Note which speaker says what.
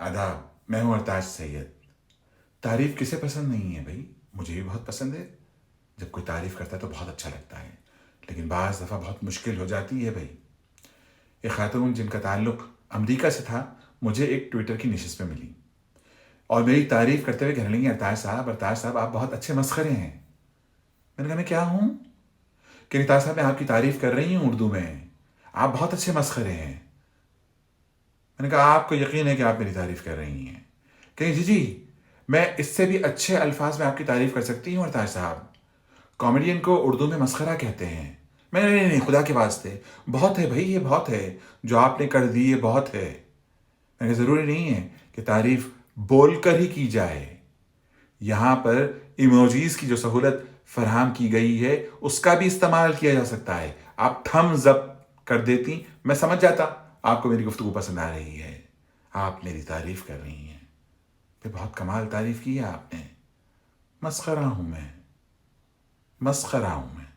Speaker 1: آداب، میں ہوں ارتاج سید۔ تعریف کسے پسند نہیں ہے بھائی؟ مجھے بھی بہت پسند ہے۔ جب کوئی تعریف کرتا ہے تو بہت اچھا لگتا ہے، لیکن بعض دفعہ بہت مشکل ہو جاتی ہے بھائی۔ ایک خاتون جن کا تعلق امریکہ سے تھا مجھے ایک ٹویٹر کی نشست میں ملی اور میری تعریف کرتے ہوئے کہنے لگی، ارتاج صاحب آپ بہت اچھے مسخرے ہیں۔ میں نے کہا میں کیا ہوں؟ کہ ارتاج صاحب میں آپ کی تعریف کر رہی ہوں اردو میں، آپ بہت اچھے مسخرے ہیں۔ میں نے کہا آپ کو یقین ہے کہ آپ میری تعریف کر رہی ہیں؟ کہ جی میں اس سے بھی اچھے الفاظ میں آپ کی تعریف کر سکتی ہوں ارتاج صاحب۔ کامیڈین کو اردو میں مسخرہ کہتے ہیں۔ میں نے نہیں خدا کے واسطے، بہت ہے بھائی، یہ بہت ہے جو آپ نے کر دی، یہ بہت ہے۔ میں نے ضروری نہیں ہے کہ تعریف بول کر ہی کی جائے، یہاں پر ایموجیز کی جو سہولت فراہم کی گئی ہے اس کا بھی استعمال کیا جا سکتا ہے۔ آپ تھمز اپ کر دیتی، میں سمجھ جاتا آپ کو میری گفتگو پسند آ رہی ہے، آپ میری تعریف کر رہی ہیں۔ پھر بہت کمال تعریف کی ہے آپ نے۔ مسخرہ ہوں میں، مسخرہ ہوں میں۔